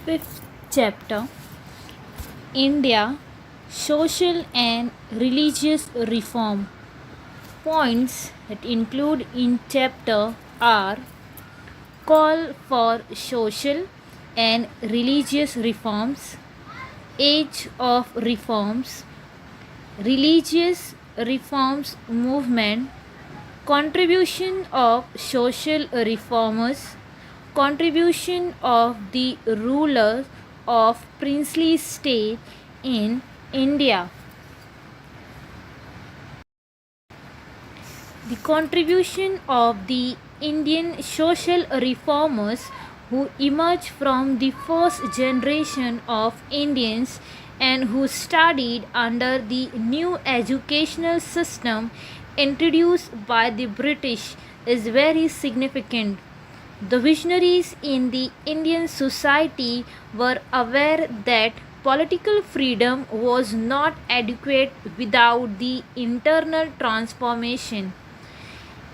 Fifth chapter, India, Social and Religious Reform. Points that include in chapter are call for social and religious reforms, age of reforms, religious reforms movement, contribution of social reformers, contribution of the rulers of princely state in India. The contribution of the Indian social reformers who emerged from the first generation of Indians and who studied under the new educational system introduced by the British is very significant. The visionaries in the Indian society were aware that political freedom was not adequate without the internal transformation.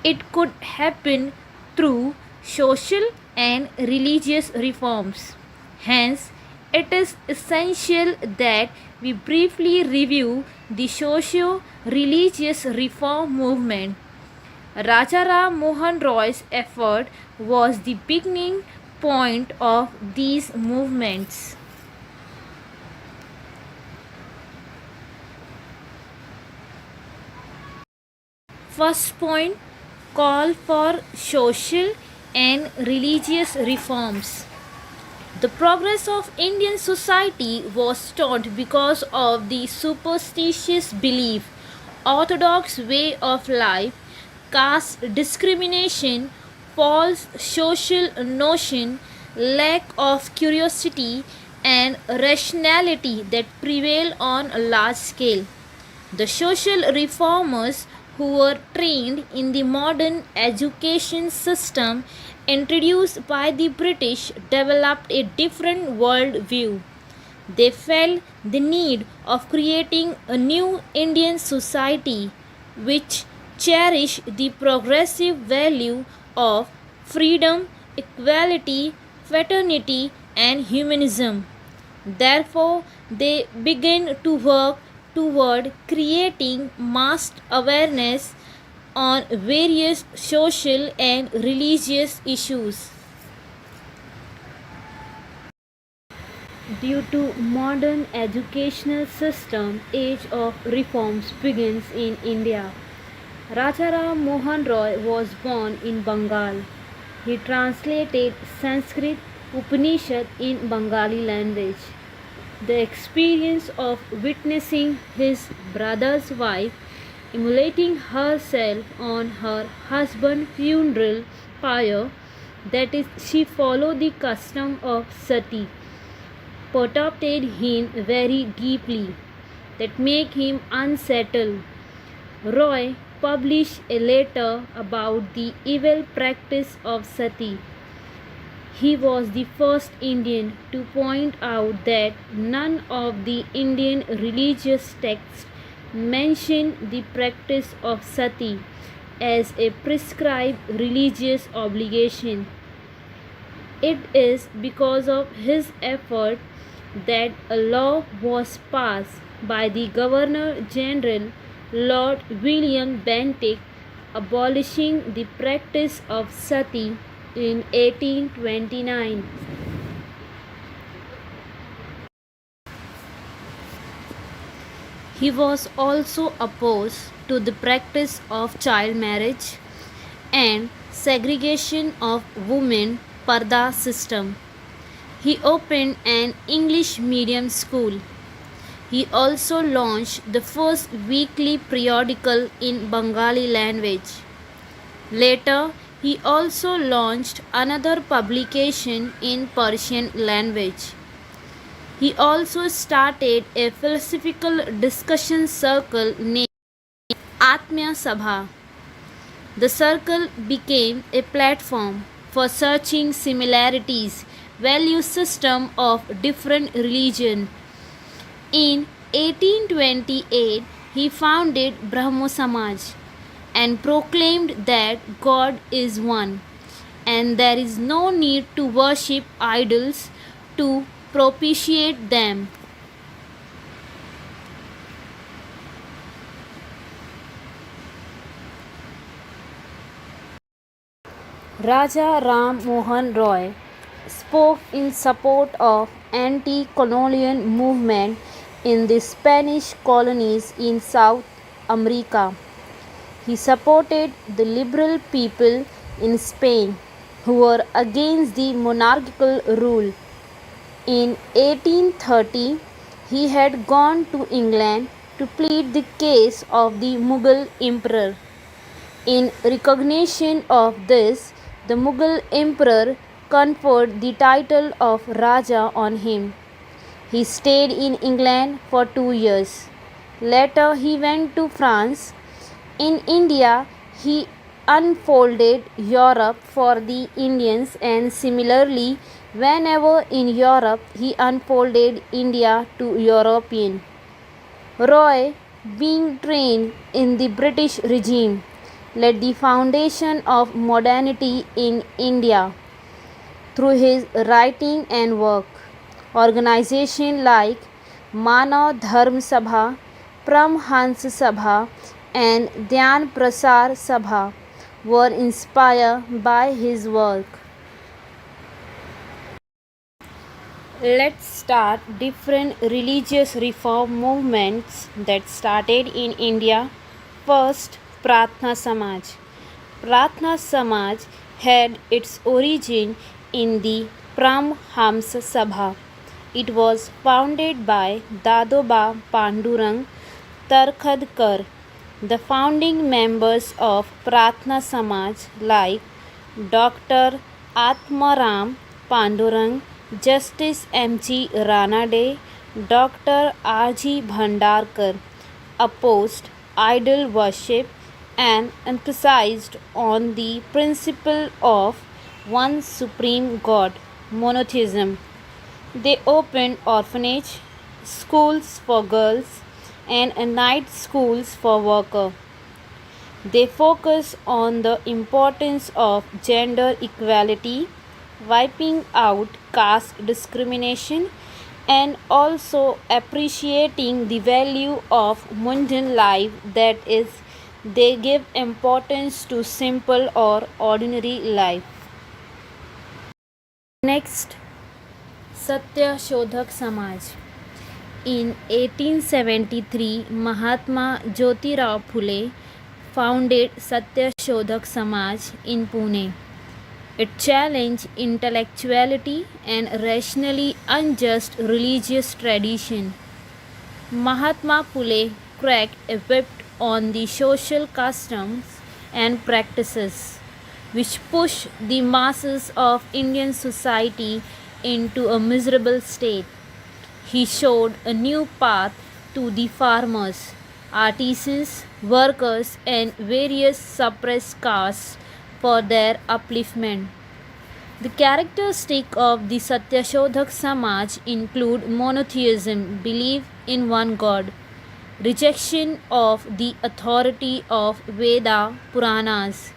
It could happen through social and religious reforms. Hence, it is essential that we briefly review the socio religious reform movement. Rajaram Mohan Roy's effort was the beginning point of these movements. First point, call for social and religious reforms. The progress of Indian society was stalled because of the superstitious belief, orthodox way of life, caste discrimination, false social notion, lack of curiosity and rationality that prevail on a large scale. The social reformers who were trained in the modern education system introduced by the British developed a different world view. They felt the need of creating a new Indian society which cherished the progressive value of freedom, equality, fraternity, and humanism. Therefore, they began to work toward creating mass awareness on various social and religious issues. Due to modern educational system, age of reforms begins in India. Rajaram Mohan Roy was born in Bengal. He translated Sanskrit Upanishad in Bengali language. The experience of witnessing his brother's wife immolating herself on her husband's funeral pyre, that is, she followed the custom of sati, perturbed him very deeply, that make him unsettled. Roy published a letter about the evil practice of sati. He was the first Indian to point out that none of the Indian religious texts mention the practice of sati as a prescribed religious obligation. It is because of his effort that a law was passed by the Governor General Lord William Bentinck abolishing the practice of sati in 1829. He was also opposed to the practice of child marriage and segregation of women parda system. He opened an English medium school. He also launched the first weekly periodical in Bengali language. Later, he also launched another publication in Persian language. He also started a philosophical discussion circle named Atmya Sabha. The circle became a platform for searching similarities, value system of different religions. In 1828, he founded Brahmo Samaj and proclaimed that God is one and there is no need to worship idols to propitiate them. Raja Ram Mohan Roy spoke in support of anti-colonial movement in the Spanish colonies in South America. He supported the liberal people in Spain who were against the monarchical rule. In 1830, he had gone to England to plead the case of the Mughal emperor. In recognition of this, the Mughal emperor conferred the title of Raja on him. He stayed in England for 2 years. Later, he went to France. In India, he unfolded Europe for the Indians, and similarly, whenever in Europe, he unfolded India to European. Roy, being trained in the British regime, led the foundation of modernity in India through his writing and work. Organizations like Manav Dharm Sabha, Paramhans Sabha, and Dhyan Prasar Sabha were inspired by his work. Let's start different religious reform movements that started in India. First, Pratna Samaj. Pratna Samaj had its origin in the Paramhans Sabha. It was founded by Dadoba Pandurang Tarkhadkar. The founding members of Pratna Samaj like Dr. Atmaram Pandurang, Justice M.G. Ranade, Dr. R.G. Bhandarkar opposed idol worship and emphasized on the principle of one supreme God, monotheism. They opened orphanage, schools for girls, and night schools for workers. They focus on the importance of gender equality, wiping out caste discrimination, and also appreciating the value of mundane life, that is, they give importance to simple or ordinary life. Next, Satya Shodhak Samaj. In 1873, Mahatma Jyotirao Phule founded Satya Shodhak Samaj in Pune. It challenged intellectuality and rationally unjust religious tradition. Mahatma Phule cracked a whip on the social customs and practices which pushed the masses of Indian society into a miserable state. He showed a new path to the farmers, artisans, workers, and various suppressed castes for their upliftment. The characteristics of the Satyashodhak Samaj include monotheism, belief in one God, rejection of the authority of Veda Puranas,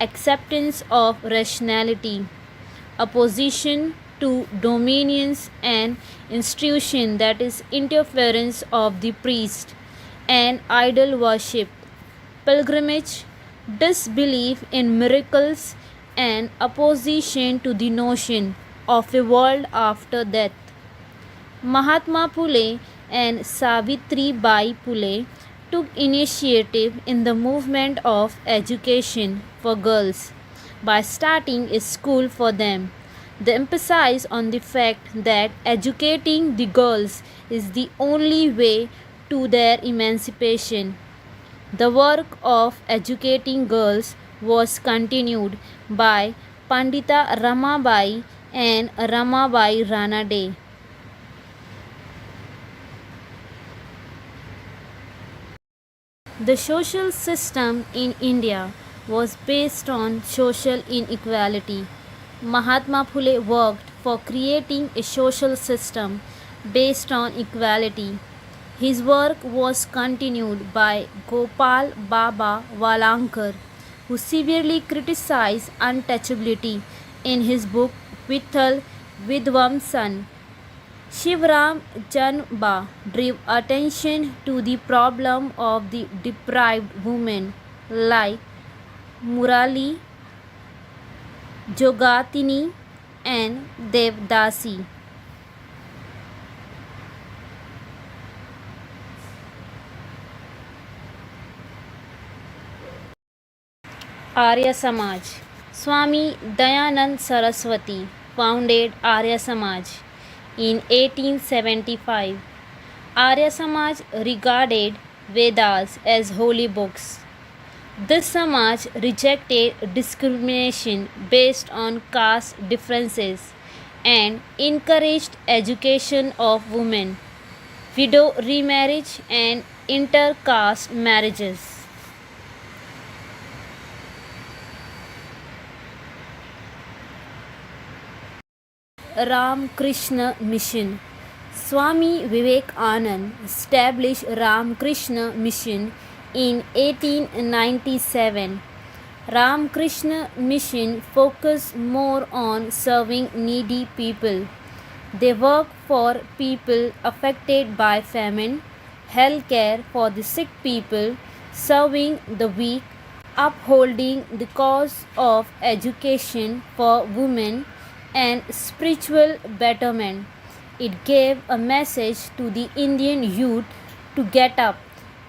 acceptance of rationality, opposition to dominions and institution, that is interference of the priest, and idol worship, pilgrimage, disbelief in miracles, and opposition to the notion of a world after death. Mahatma Phule and Savitri Bai Phule took initiative in the movement of education for girls by starting a school for them. They emphasize on the fact that educating the girls is the only way to their emancipation. The work of educating girls was continued by Pandita Ramabai and Ramabai Ranade. The social system in India was based on social inequality. Mahatma Phule worked for creating a social system based on equality. His work was continued by Gopal Baba Walankar, who severely criticized untouchability in his book Vitthal Vidwamsan. Shivram Chanba drew attention to the problem of the deprived women like Murali, Jogatini, and Devdasi. Arya Samaj. Swami Dayanand Saraswati founded Arya Samaj in 1875. Arya Samaj regarded Vedas as holy books. This Samaj rejected discrimination based on caste differences and encouraged education of women, widow remarriage, and intercaste marriages. Ram Krishna Mission. Swami Vivekanand established Ram Krishna Mission in 1897. Ram Krishna Mission focused more on serving needy people. They work for people affected by famine, health care for the sick people, serving the weak, upholding the cause of education for women, and spiritual betterment. It gave a message to the Indian youth to get up,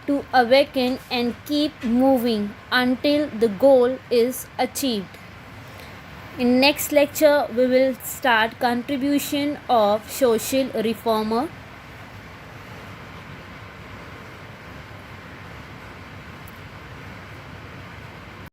to awaken, and keep moving until the goal is achieved. In next lecture we will start contribution of social reformer.